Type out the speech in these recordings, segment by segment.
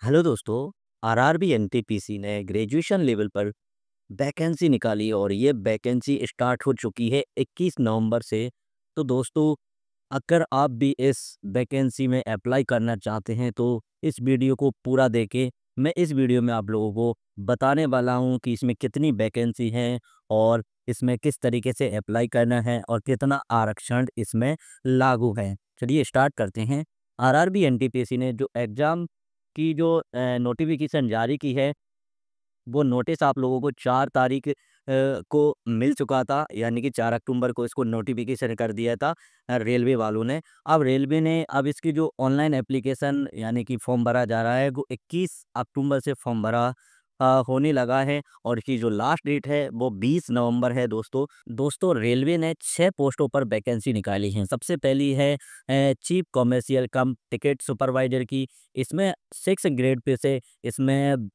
Hello दोस्तों। RRB NTPC ने graduation level पर वैकेंसी निकाली और ये वैकेंसी स्टार्ट हो चुकी है 21 नवंबर से। तो दोस्तों, अगर आप भी इस वैकेंसी में अप्लाई करना चाहते हैं तो इस वीडियो को पूरा देखें। मैं इस वीडियो में आप लोगों को बताने वाला हूं कि इसमें कितनी वैकेंसी हैं और इसमें किस तरीके से अप्लाई करना है और कितना आरक्षण इसमें लागू है। चलिए स्टार्ट करते हैं। आरआरबी एनटीपीसी ने जो एग्ज़ाम की जो नोटिफिकेशन जारी की है, वो नोटिस आप लोगों को 4 तारीख को मिल चुका था, यानी कि 4 अक्टूबर को इसको नोटिफिकेशन कर दिया था रेलवे वालों ने। अब रेलवे ने अब इसकी जो ऑनलाइन एप्लीकेशन यानी कि फॉर्म भरा जा रहा है, वो 21 अक्टूबर से फॉर्म भरा होने लगा है और इसकी जो लास्ट डेट है वो 20 नवंबर है दोस्तों। दोस्तों, रेलवे ने 6 पोस्टों पर वैकेंसी निकाली है। सबसे पहली है चीफ कमर्शियल कम टिकट सुपरवाइज़र की। इसमें 6 ग्रेड पे से इसमें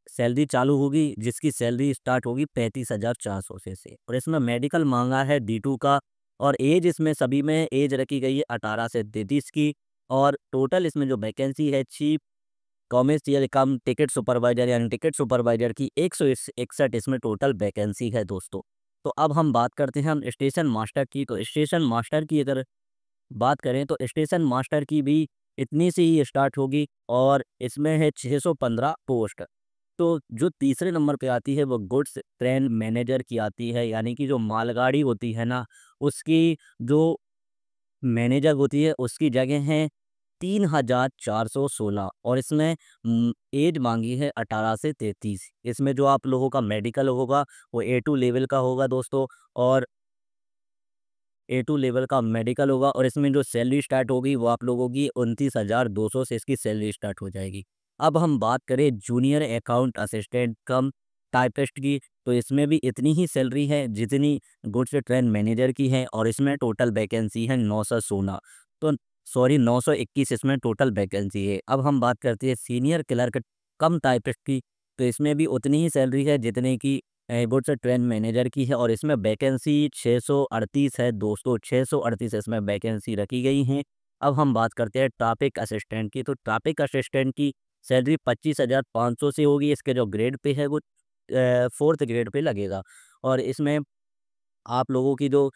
सैलरी चालू होगी, जिसकी सैलरी स्टार्ट होगी 35,400 से और इसमें मेडिकल मांगा है D2 का। और एज इसमें सभी में एज रखी गई है 18 से 33 की। और टोटल इसमें जो वैकेंसी है चीफ कॉमर्शियल कम टिकट सुपरवाइजर यानी टिकट सुपरवाइजर की 161 इसमें टोटल वैकेंसी है दोस्तों। तो अब हम बात करते हैं हम स्टेशन मास्टर की। तो स्टेशन मास्टर की अगर बात करें तो स्टेशन मास्टर की भी इतनी सी ही स्टार्ट होगी और इसमें है 615 पोस्ट। तो जो तीसरे नंबर पे आती है वो गुड्स ट्रेन मैनेजर की आती है, यानी कि जो मालगाड़ी होती है ना, उसकी जो मैनेजर होती है उसकी जगह है 3,416 और इसमें एज मांगी है 18 से 33। इसमें जो आप लोगों का मेडिकल होगा वो A2 लेवल का होगा दोस्तों। और A2 लेवल का मेडिकल होगा और इसमें जो सैलरी स्टार्ट होगी वो आप लोगों की 29,200 से इसकी सैलरी स्टार्ट हो जाएगी। अब हम बात करें जूनियर अकाउंट असिस्टेंट कम टाइपिस्ट की, तो इसमें भी इतनी ही सैलरी है जितनी गुड्स ट्रेन मैनेजर की है और इसमें टोटल वैकेंसी है 916। तो सॉरी 921 इसमें टोटल वैकेंसी है। अब हम बात करते हैं सीनियर क्लर्क कम टाइपिस्ट की, तो इसमें भी उतनी ही सैलरी है जितने की गुड्स ट्रेन मैनेजर की है और इसमें वैकेंसी 638 है दोस्तों। 638 इसमें वैकेंसी रखी गई हैं। अब हम बात करते हैं ट्रैफिक असिस्टेंट की। तो ट्रैफिक असिस्टेंट की सैलरी 25,500 से होगी। इसके जो ग्रेड पे है वो 4th ग्रेड पे लगेगा और इसमें आप लोगों की जो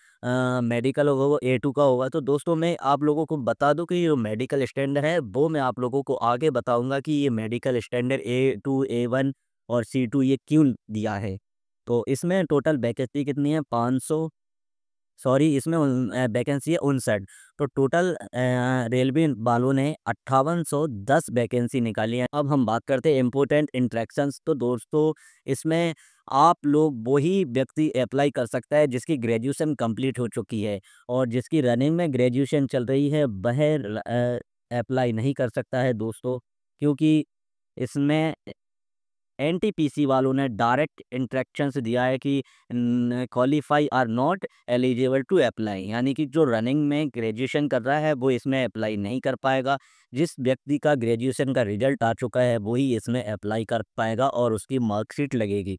मेडिकल होगा वो A2 का होगा। तो दोस्तों, मैं आप लोगों को बता दूं कि जो मेडिकल स्टैंडर्ड है वो मैं आप लोगों को आगे बताऊंगा कि ये मेडिकल स्टैंडर्ड A2 A1 और C2 ये क्यों दिया है। तो इसमें टोटल वैकेंसी कितनी है 500, सॉरी इसमें वैकेंसी है 59। तो टोटल रेलवे वालों ने 5810 वैकेंसी निकाली है। अब हम बात करते हैं इम्पोर्टेंट इंट्रैक्शंस। तो दोस्तों, इसमें आप लोग वही व्यक्ति अप्लाई कर सकता है जिसकी ग्रेजुएशन कंप्लीट हो चुकी है और जिसकी रनिंग में ग्रेजुएशन चल रही है वह अप्लाई नहीं कर सकता है दोस्तों, क्योंकि इसमें एनटीपीसी वालों ने डायरेक्ट इंस्ट्रक्शंस दिया है कि qualify are not eligible to apply, यानी कि जो रनिंग में ग्रेजुएशन कर रहा है वो इसमें अप्लाई नहीं कर पाएगा। जिस व्यक्ति का ग्रेजुएशन का रिजल्ट आ चुका है वही इसमें अप्लाई कर पाएगा और उसकी मार्कशीट लगेगी।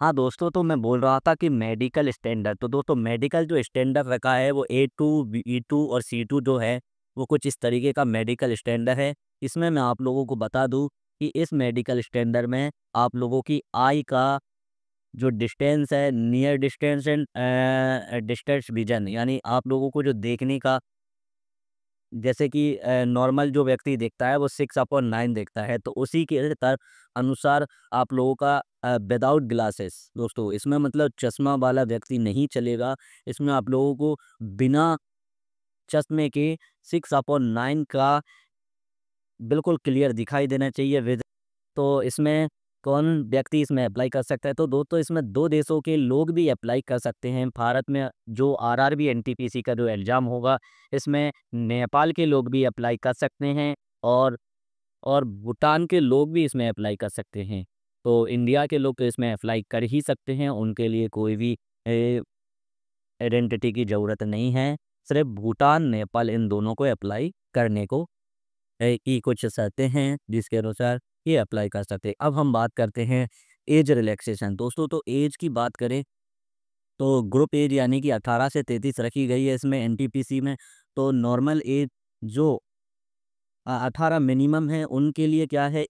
हाँ दोस्तों, तो मैं बोल रहा था कि मेडिकल स्टैंडर्ड, तो दोस्तों मेडिकल जो स्टैंडर्ड रखा है वो A2 B2 और C2 जो है वो कुछ इस तरीके का मेडिकल स्टैंडर्ड है। इसमें मैं आप लोगों को बता दूं कि इस मेडिकल स्टैंडर्ड में आप लोगों की आई का जो डिस्टेंस है near distance and distance vision, यानी आप लोगों को जो देखने का, जैसे कि नॉर्मल जो व्यक्ति देखता है वो 6/9 देखता है, तो उसी के अनुसार आप लोगों का विदाउट ग्लासेस दोस्तों, इसमें मतलब चश्मा वाला व्यक्ति नहीं चलेगा। इसमें आप लोगों को बिना चश्मे के 6/9 का बिल्कुल क्लियर दिखाई देना चाहिए विद। तो इसमें कौन व्यक्ति इसमें अप्लाई कर सकता है? तो दोस्तों, इसमें 2 देशों के लोग भी अप्लाई कर सकते हैं। भारत में जो आरआरबी एनटीपीसी का जो एग्ज़ाम होगा, इसमें नेपाल के लोग भी अप्लाई कर सकते हैं और भूटान के लोग भी इसमें अप्लाई कर सकते हैं। तो इंडिया के लोग तो इसमें अप्लाई कर ही सकते हैं, उनके लिए कोई भी आइडेंटिटी की ज़रूरत नहीं है। सिर्फ़ भूटान, नेपाल इन दोनों को अप्लाई करने को की कुछ शर्तें हैं जिसके अनुसार ये अप्लाई कर सकते हैं। अब हम बात करते हैं एज रिलैक्सेशन दोस्तों। तो एज की बात करें तो ग्रुप एज यानी कि 18 से 33 रखी गई है इसमें एनटीपीसी में। तो नॉर्मल एज जो 18 मिनिमम है, उनके लिए क्या है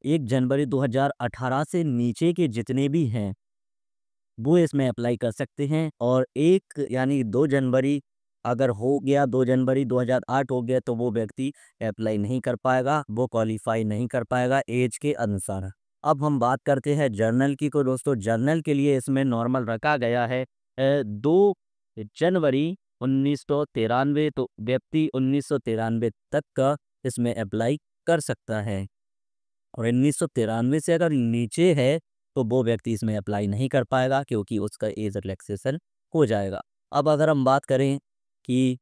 1 जनवरी 2018 से नीचे के जितने भी हैं, वो इसमें अप्लाई कर सकते हैं। और 1 यानी 2 जनवरी अगर हो गया, 2 जनवरी 2008 हो गया, तो वो व्यक्ति अप्लाई नहीं कर पाएगा, वो क्वालीफाई नहीं कर पाएगा एज के अनुसार। अब हम बात करते हैं जर्नल की, तो दोस्तों जर्नल के लिए इसमें नॉर्मल रखा गया है 2 जनवरी 1993, तो व्यक्ति 1993 तक का इसमें अप्लाई कर सकता है। और 1993 से अगर नीचे है, तो वो व्यक्ति इसमें अप्लाई नहीं कर पाएगा, क्योंकि उसका एज रिलैक्सेशन हो जाएगा। अब अगर हम बात करें कि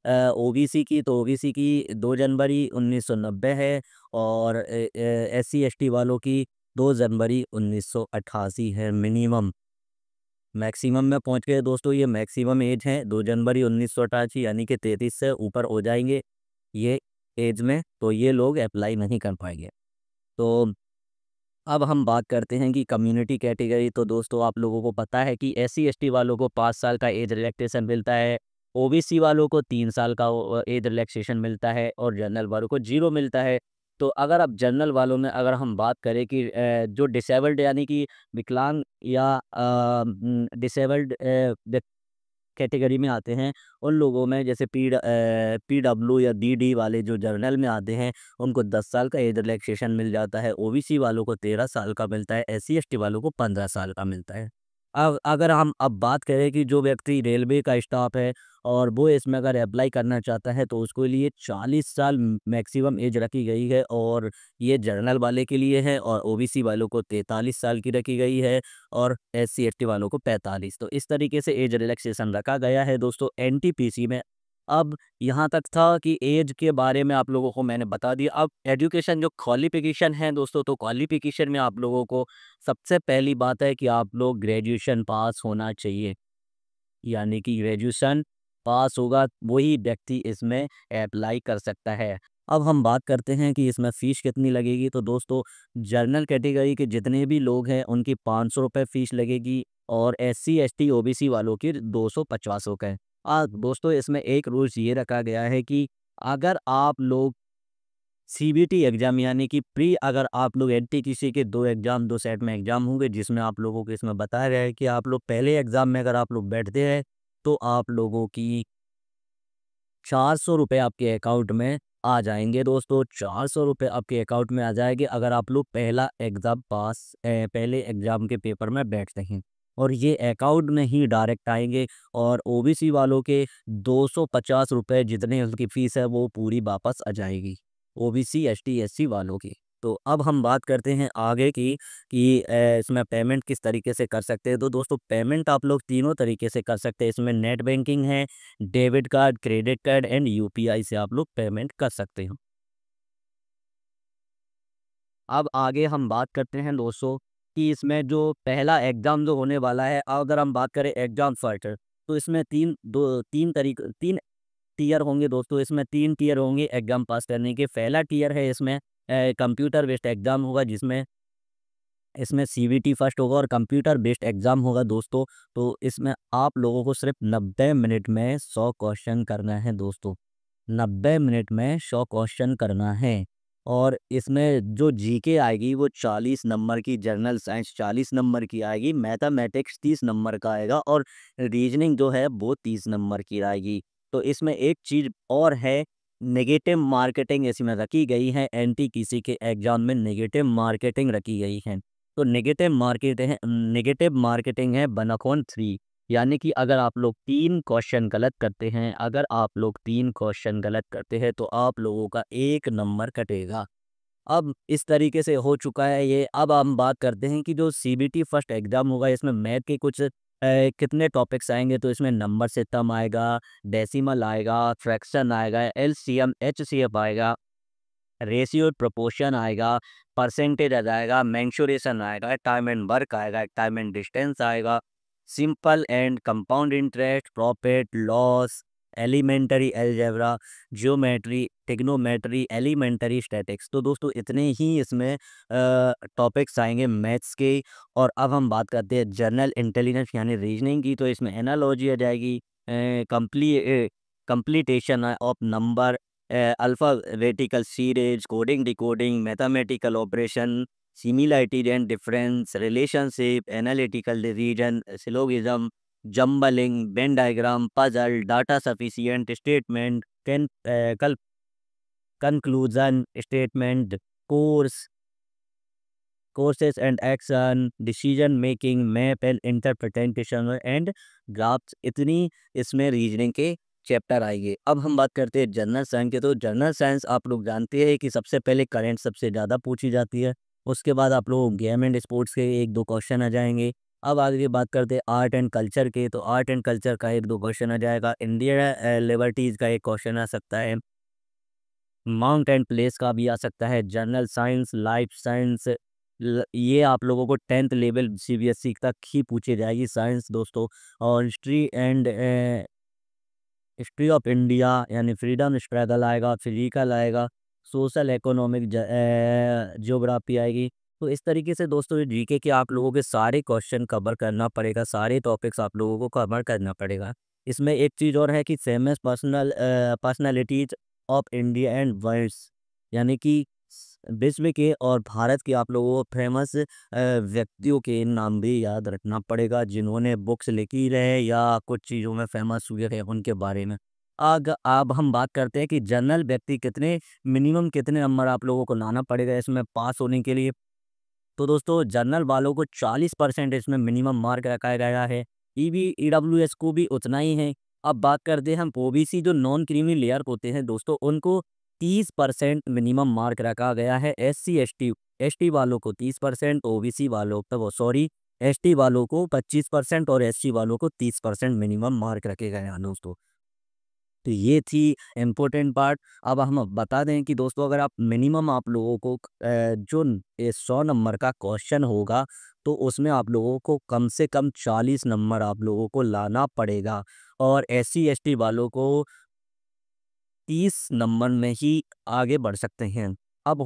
ओबीसी की, तो ओबीसी की 2 जनवरी 1990 है, और एससी एसटी वालों की 2 जनवरी 1988 है मिनिमम। मैक्सिमम में पहुंच गए दोस्तों, ये मैक्सिमम एज है 2 जनवरी 1988, यानी कि 33 से ऊपर हो जाएंगे ये एज में, तो ये लोग अप्लाई नहीं कर पाएंगे। तो अब हम बात करते हैं कि कम्युनिटी कैटेगरी, तो दोस्तों आप लोगों को पता है कि एससी एसटी वालों को 5 साल का एज रिलैक्सेशन मिलता है, ओबीसी वालों को 3 साल का एज रिलैक्सेशन मिलता है, और जनरल वालों को 0 मिलता है। तो अगर अब जनरल वालों में अगर हम बात करें कि जो डिसेबल्ड यानी कि विकलांग या डिसेबल्ड कैटेगरी में आते हैं, उन लोगों में जैसे पीडब्ल्यू या डीडी वाले जो जर्नल में आते हैं, उनको 10 साल का एज रिलैक्सेशन मिल जाता है, ओबीसी वालों को 13 साल का मिलता है, एससी एसटी वालों को 15 साल का मिलता है। अब अगर हम अब बात करें कि जो व्यक्ति रेलवे का स्टाफ है और वो इसमें अगर अप्लाई करना चाहता है, तो उसके लिए 40 साल मैक्सिमम एज रखी गई है, और ये जनरल वाले के लिए है, और ओबीसी वालों को 43 साल की रखी गई है, और एससी एसटी वालों को 45। तो इस तरीके से एज रिलैक्सेशन रखा गया है दोस्तों एनटीपीसी में। अब यहाँ तक था कि एज के बारे में आप लोगों को मैंने बता दिया। अब एजुकेशन जो क्वालिफिकेशन है दोस्तों, तो क्वालिफिकेशन में आप लोगों को सबसे पहली बात है कि आप लोग ग्रेजुएशन पास होना चाहिए, यानी कि ग्रेजुएशन पास होगा वही व्यक्ति इसमें अप्लाई कर सकता है। अब हम बात करते हैं कि इसमें फ़ीस कितनी लगेगी, तो दोस्तों जनरल कैटेगरी के जितने भी लोग हैं उनकी 500 रुपये फ़ीस लगेगी, और एससी एसटी ओबीसी वालों की 250 रुपये। दोस्तों इसमें एक रूल्स ये रखा गया है कि अगर आप लोग सीबीटी एग्ज़ाम यानी कि प्री अगर आप लोग एनटीपीसी के 2 एग्ज़ाम 2 सेट में एग्ज़ाम होंगे, जिसमें आप लोगों को इसमें बताया गया है कि आप लोग पहले एग्ज़ाम में अगर आप लोग बैठते हैं, तो आप लोगों की 400 रुपये आपके अकाउंट में आ जाएँगे दोस्तों, 400 रुपये आपके अकाउंट में आ जाएँगे अगर आप लोग पहला एग्ज़ाम पहले एग्ज़ाम के पेपर में बैठते हैं। और ये अकाउंट में ही डायरेक्ट आएँगे, और ओबीसी वालों के 250 रुपये जितने उनकी फ़ीस है वो पूरी वापस आ जाएगी, ओबीसी, एसटी, एससी वालों की। तो अब हम बात करते हैं आगे की कि इसमें पेमेंट किस तरीके से कर सकते हैं। तो दोस्तों पेमेंट आप लोग तीनों तरीके से कर सकते हैं, इसमें नेट बैंकिंग है, debit card, credit card and UPI से आप लोग पेमेंट कर सकते हो। अब आगे हम बात करते हैं दोस्तों कि इसमें जो पहला एग्ज़ाम जो होने वाला है, अगर हम बात करें एग्ज़ाम फाइटर, तो इसमें 3 टियर होंगे दोस्तों, इसमें 3 टियर होंगे एग्ज़ाम पास करने के। पहला टियर है इसमें कंप्यूटर बेस्ड एग्ज़ाम होगा, जिसमें इसमें सीबीटी फर्स्ट होगा और कंप्यूटर बेस्ड एग्ज़ाम होगा दोस्तों। तो इसमें आप लोगों को सिर्फ 90 मिनट में 100 क्वेश्चन करना है दोस्तों। 90 मिनट में 100 क्वेश्चन करना है, और इसमें जो जीके आएगी वो 40 नंबर की, जनरल साइंस 40 नंबर की आएगी, मैथमेटिक्स 30 नंबर का आएगा, और रीजनिंग जो है वो 30 नंबर की आएगी। तो इसमें एक चीज़ और है, नेगेटिव मार्केटिंग इसमें रखी गई है, एनटीपीसी के एग्ज़ाम में नेगेटिव मार्केटिंग रखी गई है। तो नेगेटिव मार्केटिंग है 1/3, यानी कि अगर आप लोग 3 क्वेश्चन गलत करते हैं, अगर आप लोग 3 क्वेश्चन गलत करते हैं, तो आप लोगों का 1 नंबर कटेगा। अब इस तरीके से हो चुका है ये। अब हम बात करते हैं कि जो सीबीटी फर्स्ट एग्ज़ाम होगा, इसमें मैथ के कुछ कितने टॉपिक्स आएँगे, तो इसमें नंबर सिस्टम आएगा, डेसिमल आएगा, फ्रैक्शन आएगा, एलसीएम, एचसीएफ आएगा, रेशियो प्रोपोर्शन आएगा, परसेंटेज आ जाएगा, मेंसुरेशन आएगा, टाइम एंड वर्क आएगा, टाइम एंड डिस्टेंस आएगा, simple and compound interest, profit, loss, elementary algebra, geometry, trigonometry, elementary statics. तो दोस्तों इतने ही इसमें टॉपिक्स आएंगे मैथ्स के। और अब हम बात करते हैं जनरल इंटेलिजेंस यानी रीजनिंग की, तो इसमें एनालॉजी आ जाएगी, completion of number, alphabetical series, coding, decoding, mathematical operation, similarity and difference, relationship, analytical reason, syllogism, jumbling, Venn diagram, puzzle, data sufficient statement, कल conclusion statement, course, courses and action, decision making, map and interpretation and graphs, इतनी इसमें reasoning के chapter आएंगे। अब हम बात करते हैं जनरल साइंस के। तो जनरल साइंस आप लोग जानते हैं कि सबसे पहले करंट सबसे ज़्यादा पूछी जाती है। उसके बाद आप लोग गेम एंड स्पोर्ट्स के एक दो क्वेश्चन आ जाएंगे। अब आगे बात करते हैं आर्ट एंड कल्चर के। तो आर्ट एंड कल्चर का एक दो क्वेश्चन आ जाएगा। इंडिया लिबर्टीज का एक क्वेश्चन आ सकता है। माउंट एंड प्लेस का भी आ सकता है। जनरल साइंस, लाइफ साइंस, ये आप लोगों को 10th लेवल सीबीएसई तक ही पूछी जाएगी साइंस दोस्तों। और हिस्ट्री ऑफ इंडिया यानी फ्रीडम स्ट्रगल आएगा, फिजिकल आएगा, सोशल इकोनॉमिक, ज्योग्राफी आएगी। तो इस तरीके से दोस्तों जीके के आप लोगों के सारे क्वेश्चन कवर करना पड़ेगा, सारे टॉपिक्स आप लोगों को कवर करना पड़ेगा। इसमें एक चीज़ और है कि famous personalities of India and world, यानी कि विश्व के और भारत के आप लोगों को फेमस व्यक्तियों के नाम भी याद रखना पड़ेगा, जिन्होंने बुक्स लिखी रहे या कुछ चीज़ों में फेमस हुए रहे उनके बारे में। आग अब हम बात करते हैं कि जनरल व्यक्ति कितने मिनिमम कितने नंबर आप लोगों को लाना पड़ेगा इसमें पास होने के लिए। तो दोस्तों जनरल वालों को 40% इसमें मिनिमम मार्क रखा गया है। ईबी ईडब्ल्यूएस को भी उतना ही है। अब बात करते हैं हम ओबीसी जो नॉन क्रीमी लेयर होते हैं दोस्तों, उनको 30% मिनिमम मार्क रखा गया है। एससी एसटी वालों को 30%, ओबीसी वालों को सॉरी एसटी वालों को 25% और एससी वालों को 30% मिनिमम मार्क रखे गए हैं दोस्तों। तो ये थी इम्पोर्टेंट पार्ट। अब हम बता दें कि दोस्तों अगर आप मिनिमम आप लोगों को जो 100 नंबर का क्वेश्चन होगा, तो उसमें आप लोगों को कम से कम 40 नंबर आप लोगों को लाना पड़ेगा। और एससी एसटी वालों को 30 नंबर में ही आगे बढ़ सकते हैं। अब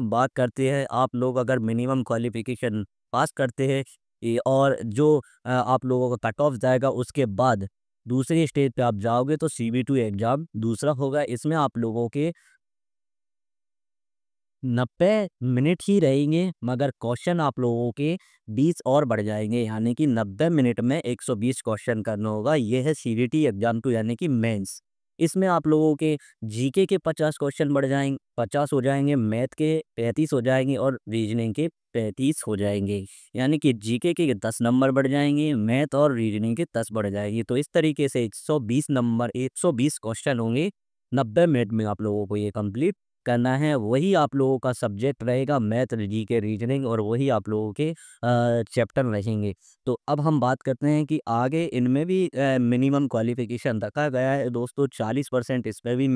बात करते हैं आप लोग अगर मिनिमम क्वालिफिकेशन पास करते हैं और जो आप लोगों का कट ऑफ जाएगा, उसके बाद दूसरी स्टेज पे आप जाओगे तो सीबी2 एग्ज़ाम दूसरा होगा। इसमें आप लोगों के 90 मिनट ही रहेंगे, मगर क्वेश्चन आप लोगों के 20 और बढ़ जाएंगे, यानी कि 90 मिनट में 120 क्वेश्चन करना होगा। ये है सीबीटी एग्जाम 2 यानी कि मेंस। इसमें आप लोगों के जीके के 50 क्वेश्चन बढ़ जाएंगे, 50 हो जाएंगे, मैथ के 35 हो जाएंगे और रीजनिंग के 35 हो जाएंगे। यानी कि जीके के 10 नंबर बढ़ जाएंगे, मैथ और रीजनिंग के 10 बढ़ जाएंगे। तो इस तरीके से 120 क्वेश्चन होंगे। 90 मिनट में आप लोगों को ये कंप्लीट करना है। वही आप लोगों का सब्जेक्ट रहेगा मैथ, जीके, रीजनिंग, और वही आप लोगों के चैप्टर रहेंगे। तो अब हम बात करते हैं कि आगे इनमें भी मिनिमम क्वालिफिकेशन रखा गया है दोस्तों। 40% इसमें भी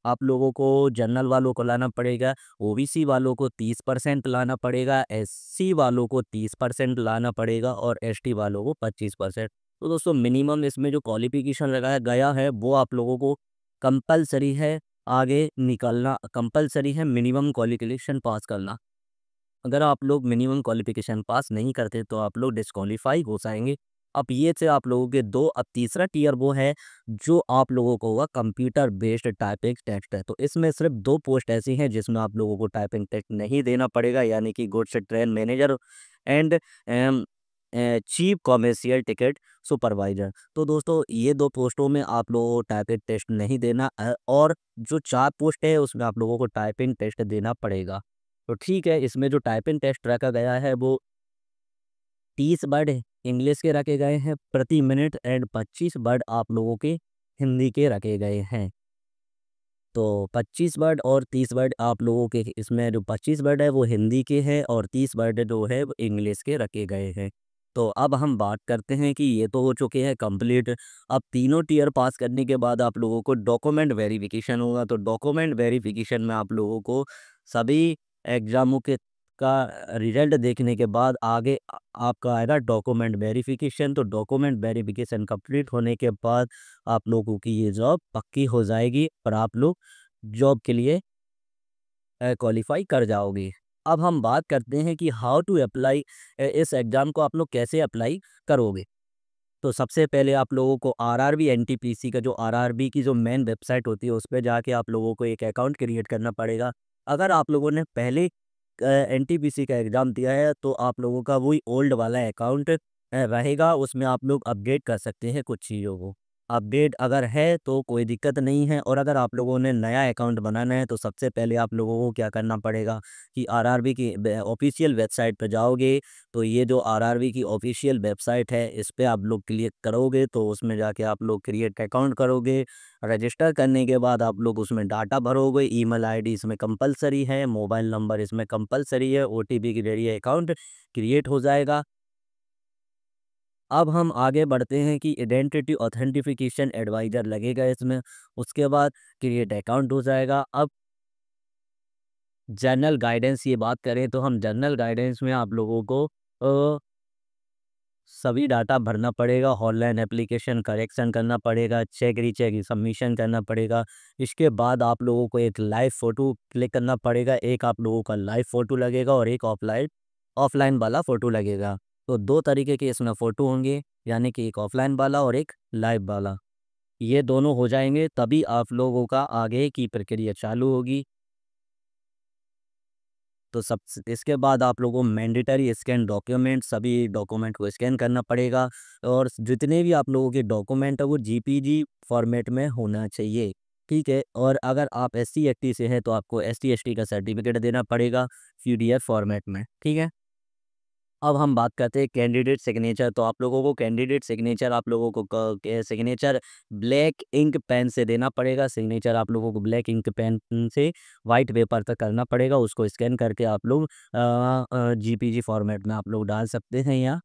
आप लोगों को जनरल वालों को लाना पड़ेगा, ओबीसी वालों को 30% लाना पड़ेगा, एससी वालों को 30% लाना पड़ेगा और एसटी वालों को 25%। तो दोस्तों मिनिमम इसमें जो क्वालिफिकेशन लगाया गया है वो आप लोगों को कंपलसरी है, आगे निकलना कंपलसरी है, मिनिमम क्वालिफिकेशन पास करना। अगर आप लोग मिनिमम क्वालिफिकेशन पास नहीं करते तो आप लोग डिस्क्वालीफाई हो जाएंगे। अब ये थे आप लोगों के दो। अब तीसरा टियर वो है जो आप लोगों को होगा कंप्यूटर बेस्ड टाइपिंग टेस्ट है। तो इसमें सिर्फ दो पोस्ट ऐसी हैं जिसमें आप लोगों को टाइपिंग टेस्ट नहीं देना पड़ेगा, यानी कि goods train manager and chief commercial ticket supervisor. तो दोस्तों ये दो पोस्टों में आप लोगों को टाइपिंग टेस्ट नहीं देना, और जो 4 पोस्ट है उसमें आप लोगों को टाइपिंग टेस्ट देना पड़ेगा। तो ठीक है, इसमें जो टाइपिंग टेस्ट रखा गया है वो 30 वर्ड इंग्लिश के रखे गए हैं प्रति मिनट एंड 25 वर्ड आप लोगों के हिंदी के रखे गए हैं। तो 25 वर्ड और 30 वर्ड आप लोगों के इसमें जो 25 वर्ड है वो हिंदी के हैं और 30 वर्ड जो है वो इंग्लिश के रखे गए हैं। तो अब हम बात करते हैं कि ये तो हो चुके हैं कंप्लीट। अब तीनों टियर पास करने के बाद आप लोगों को डॉक्यूमेंट वेरिफिकेशन होगा। तो डॉक्यूमेंट वेरिफिकेशन में आप लोगों को सभी एग्जामों के का रिजल्ट देखने के बाद आगे आपका आएगा डॉक्यूमेंट वेरिफिकेशन। तो डॉक्यूमेंट वेरिफिकेशन कंप्लीट होने के बाद आप लोगों की ये जॉब पक्की हो जाएगी और आप लोग जॉब के लिए क्वालिफाई कर जाओगे। अब हम बात करते हैं कि हाउ टू अप्लाई, इस एग्ज़ाम को आप लोग कैसे अप्लाई करोगे। तो सबसे पहले आप लोगों को आरआरबी एनटीपीसी का जो आरआरबी की जो मेन वेबसाइट होती है उस पे जाके आप लोगों को एक अकाउंट क्रिएट करना पड़ेगा। अगर आप लोगों ने पहले एनटीपीसी का एग्ज़ाम दिया है तो आप लोगों का वही ओल्ड वाला अकाउंट रहेगा, उसमें आप लोग अपडेट कर सकते हैं कुछ चीज़ों को। अपडेट अगर है तो कोई दिक्कत नहीं है, और अगर आप लोगों ने नया अकाउंट बनाना है तो सबसे पहले आप लोगों को क्या करना पड़ेगा कि आरआरबी की ऑफिशियल वेबसाइट पर जाओगे। तो ये जो आरआरबी की ऑफिशियल वेबसाइट है इस पे आप लोग क्लिक करोगे तो उसमें जाके आप लोग क्रिएट अकाउंट करोगे। रजिस्टर करने के बाद आप लोग उसमें डाटा भरोगे, ईमेल आईडी इसमें कंपलसरी है, मोबाइल नंबर इसमें कंपलसरी है, ओटीपी के जरिए अकाउंट क्रिएट हो जाएगा। अब हम आगे बढ़ते हैं कि आइडेंटिटी ऑथेंटिफिकेशन एडवाइज़र लगेगा इसमें, उसके बाद क्रिएट अकाउंट हो जाएगा। अब जनरल गाइडेंस ये बात करें तो हम जनरल गाइडेंस में आप लोगों को सभी डाटा भरना पड़ेगा, ऑनलाइन एप्लीकेशन करेक्शन करना पड़ेगा, चेक रीचेक सबमिशन करना पड़ेगा। इसके बाद आप लोगों को एक लाइव फ़ोटो क्लिक करना पड़ेगा, एक आप लोगों का लाइव फ़ोटो लगेगा और एक ऑफलाइन ऑफलाइन वाला फ़ोटो लगेगा। तो 2 तरीके के इसमें फ़ोटो होंगे, यानी कि एक ऑफलाइन वाला और एक लाइव वाला। ये दोनों हो जाएँगे तभी आप लोगों का आगे की प्रक्रिया चालू होगी। तो सब इसके बाद आप लोगों को मैंडेटरी स्कैन डॉक्यूमेंट सभी डॉक्यूमेंट को स्कैन करना पड़ेगा, और जितने भी आप लोगों के डॉक्यूमेंट है वो जीपीजी फॉर्मेट में होना चाहिए। ठीक है, और अगर आप एस सी एस टी से हैं तो आपको एस टी एस टी का सर्टिफिकेट देना पड़ेगा पीडीएफ फॉर्मेट में। ठीक है, अब हम बात करते हैं कैंडिडेट सिग्नेचर। तो आप लोगों को कैंडिडेट सिग्नेचर आप लोगों को सिग्नेचर ब्लैक इंक पेन से देना पड़ेगा। सिग्नेचर आप लोगों को ब्लैक इंक पेन से वाइट पेपर तक करना पड़ेगा, उसको स्कैन करके आप लोग जीपीजी फॉर्मेट में आप लोग डाल सकते हैं यहाँ।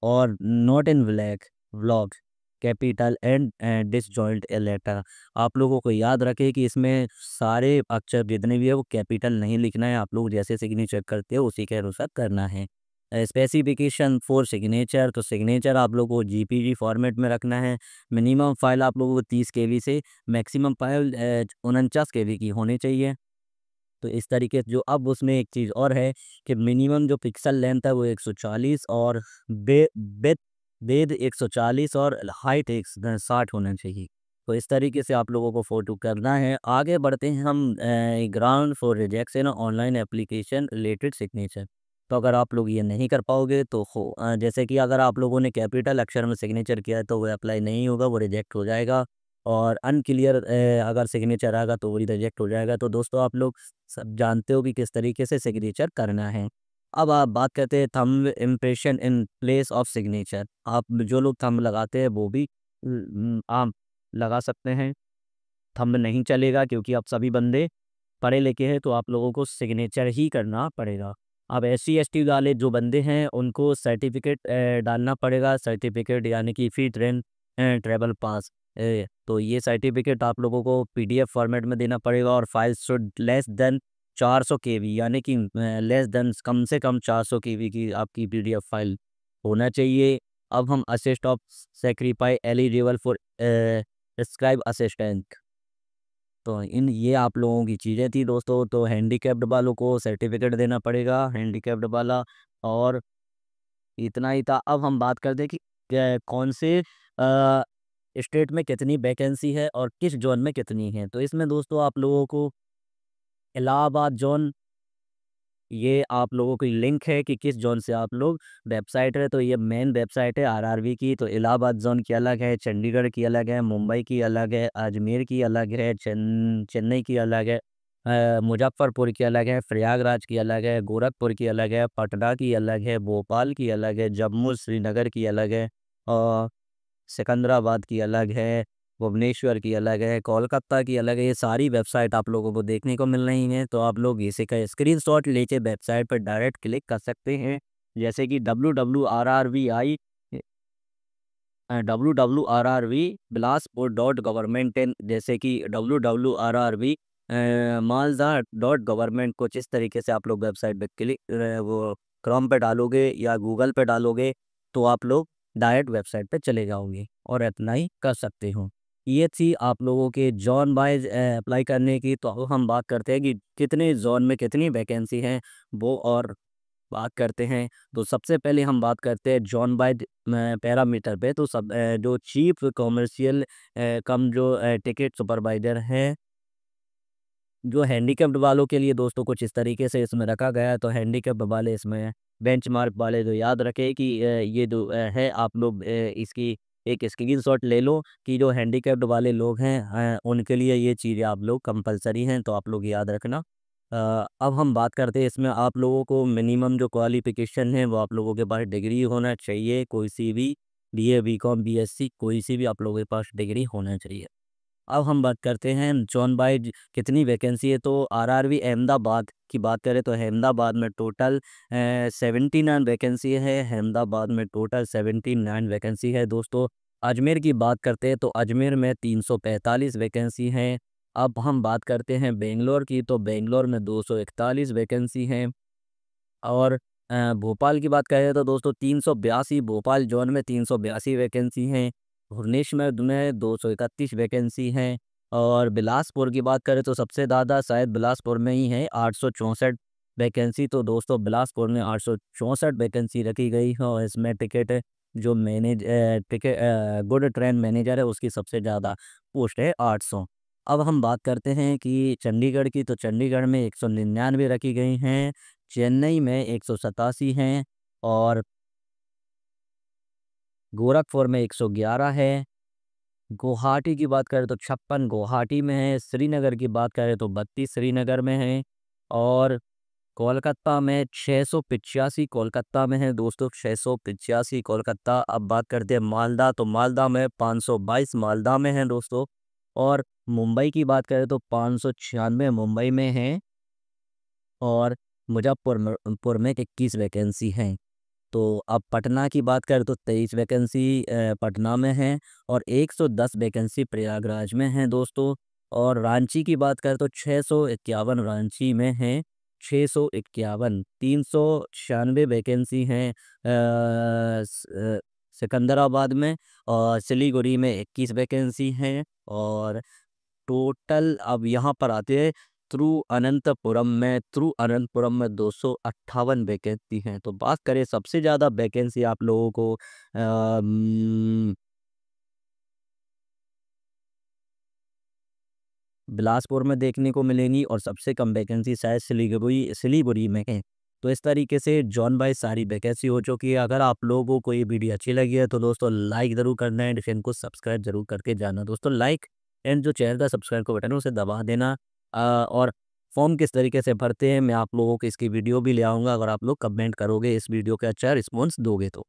और note in black block capital and disjoint letter, आप लोगों को याद रखें कि इसमें सारे अक्षर जितने भी है वो कैपिटल नहीं लिखना है, आप लोग जैसे सिग्नेचर करते हो उसी के अनुसार करना है। स्पेसिफिकेशन फॉर सिग्नेचर, तो सिग्नेचर आप लोगों को जीपीजी फॉर्मेट में रखना है। मिनिमम फाइल आप लोगों को 30 केबी से मैक्सिमम फाइल 49 केबी की होनी चाहिए। तो इस तरीके से जो अब उसमें एक चीज़ और है कि मिनिमम जो पिक्सल लेंथ है वो 140 और बे बेथ बेध 140 और हाइट 60 होना चाहिए। तो इस तरीके से आप लोगों को फ़ोटो करना है। आगे बढ़ते हैं हम ground for rejection online application related signature. तो अगर आप लोग ये नहीं कर पाओगे तो जैसे कि अगर आप लोगों ने कैपिटल अक्षर में सिग्नेचर किया है तो वो अप्लाई नहीं होगा, वो रिजेक्ट हो जाएगा। और अनक्लियर अगर सिग्नेचर आएगा तो वो रिजेक्ट हो जाएगा। तो दोस्तों आप लोग सब जानते हो कि किस तरीके से सिग्नेचर करना है। अब आप बात करते हैं thumb impression in place of signature. आप जो लोग थंब लगाते हैं वो भी आप लगा सकते हैं। थंब नहीं चलेगा क्योंकि आप सभी बंदे पढ़े लिखे हैं, तो आप लोगों को सिग्नेचर ही करना पड़ेगा। अब एससी एसटी वाले जो बंदे हैं उनको सर्टिफिकेट डालना पड़ेगा। सर्टिफिकेट यानी कि फी ट्रेन ट्रैवल पास। तो ये सर्टिफिकेट आप लोगों को पीडीएफ फॉर्मेट में देना पड़ेगा, और फाइल शुड लेस देन 400 केबी, यानी कि लेस देन कम से कम 400 केबी की आपकी पीडीएफ फाइल होना चाहिए। अब हम assist of sacrifice eligible for scribe assistant. तो इन ये आप लोगों की चीज़ें थी दोस्तों। तो हैंडीकैप्ड वालों को सर्टिफिकेट देना पड़ेगा, हैंडीकैप्ड वाला, और इतना ही था। अब हम बात करते हैं कि कौन से स्टेट में कितनी वैकेंसी है और किस जोन में कितनी है। तो इसमें दोस्तों आप लोगों को इलाहाबाद जोन, ये आप लोगों की लिंक है कि किस जोन से आप लोग वेबसाइट है, तो ये मेन वेबसाइट है आरआरबी की। तो इलाहाबाद जोन की अलग है, चंडीगढ़ की अलग है, मुंबई की अलग है, अजमेर की अलग है, चेन्नई की अलग है, मुजफ्फरपुर की अलग है, प्रयागराज की अलग है, गोरखपुर की अलग है, पटना की अलग है, भोपाल की अलग है, जम्मू श्रीनगर की अलग है, और सिकंदराबाद की अलग है, भुवनेश्वर की अलग है, कोलकाता की अलग है। ये सारी वेबसाइट आप लोगों को देखने को मिल रही हैं। तो आप लोग इसी का स्क्रीनशॉट लेके वेबसाइट पर डायरेक्ट क्लिक कर सकते हैं। जैसे कि www.rrvi Bilaspur dot government in, जैसे कि www.rrvi मालदा डॉट गवर्नमेंट, कुछ इस तरीके से आप लोग वेबसाइट पे क्लिक वो क्रोम पे डालोगे या गूगल पे डालोगे तो आप लोग डायरेक्ट वेबसाइट पे चले जाओगे और अप्लाई कर सकते हो। ये थी आप लोगों के जॉन वाइज अप्लाई करने की। तो अब हम बात करते हैं कि कितने जोन में कितनी वैकेंसी है वो, और बात करते हैं, तो सबसे पहले हम बात करते हैं जॉन बाइट पैरामीटर पे। तो जो चीफ कमर्शियल कम जो टिकट सुपरवाइज़र हैं, जो हैंडीकैप्ड वालों के लिए दोस्तों कुछ इस तरीके से इसमें रखा गया है। तो हैंडीकैप्ड वाले इसमें बेंचमार्क वाले तो याद रखें कि ये जो है आप लोग इसकी एक स्क्रीनशॉट ले लो कि जो हैंडीकैप्ड वाले लोग हैं उनके लिए ये चीज़ें आप लोग कंपल्सरी हैं, तो आप लोग याद रखना। अब हम बात करते हैं इसमें आप लोगों को मिनिमम जो क्वालिफ़िकेशन है वो आप लोगों के पास डिग्री होना चाहिए, कोई सी भी बीए, बीकॉम, बीएससी कोई सी भी आप लोगों के पास डिग्री होना चाहिए। अब हम बात करते हैं जॉन बाइट कितनी वैकेंसी है। तो आरआरबी अहमदाबाद की बात करें तो अहमदाबाद में टोटल 79 वैकेंसी है। अहमदाबाद में टोटल 79 वैकेंसी है दोस्तों। अजमेर की बात करते हैं तो अजमेर में 345 वैकेंसी हैं। अब हम बात करते हैं बेंगलोर की, तो बेंगलोर में 241 वैकेंसी हैं। और भोपाल की बात करें तो दोस्तों 382, भोपाल जोन में 382 वैकेंसी हैं। भुवनेश्वर में 231 वैकेंसी हैं। और बिलासपुर की बात करें तो सबसे ज़्यादा शायद बिलासपुर में ही है, 864 वैकेंसी। तो दोस्तों बिलासपुर में 864 वैकेंसी रखी गई है। और इसमें टिकट जो गुड ट्रेन मैनेजर है उसकी सबसे ज़्यादा पोस्ट है 800। अब हम बात करते हैं कि चंडीगढ़ की, तो चंडीगढ़ में 199 रखी गई हैं। चेन्नई में 187 हैं। और गोरखपुर में 111 है। गुवाहाटी की बात करें तो 56 गुवाहाटी में है। श्रीनगर की बात करें तो 32 श्रीनगर में है। और कोलकाता में 685 कोलकाता में है दोस्तों, 685 कोलकाता। अब बात करते हैं मालदा, तो मालदा में 522 मालदा में है दोस्तों। और मुंबई की बात करें तो 596 मुंबई में है। और मुजफ्फरपुर में 21 वैकेंसी हैं। तो अब पटना की बात करें तो 23 वैकेंसी पटना में है। और 110 वैकेंसी प्रयागराज में है दोस्तों। और रांची की बात करें तो 651 रांची में है। 651, 396 वैकेंसी हैं सिकंदराबाद में। और सिलीगुड़ी में 21 वैकेंसी हैं। और टोटल अब यहाँ पर आते हैं तिरुअनंतपुरम में 258 वैकेंसी हैं। तो बात करें सबसे ज़्यादा वैकेंसी आप लोगों को बिलासपुर में देखने को मिलेंगी और सबसे कम वैकेंसी शायद सिलीगुड़ी में है। तो इस तरीके से जॉन बाई सारी वैकेंसी हो चुकी है। अगर आप लोगों को ये वीडियो अच्छी लगी है तो दोस्तों लाइक ज़रूर करना है, चैनल को सब्सक्राइब जरूर करके जाना दोस्तों। लाइक एंड जो चैनल का सब्सक्राइब का बटन है उसे दबा देना। और फॉर्म किस तरीके से भरते हैं मैं आप लोगों को इसकी वीडियो भी ले आऊँगा, अगर आप लोग कमेंट करोगे इस वीडियो के अच्छा रिस्पॉन्स दोगे तो।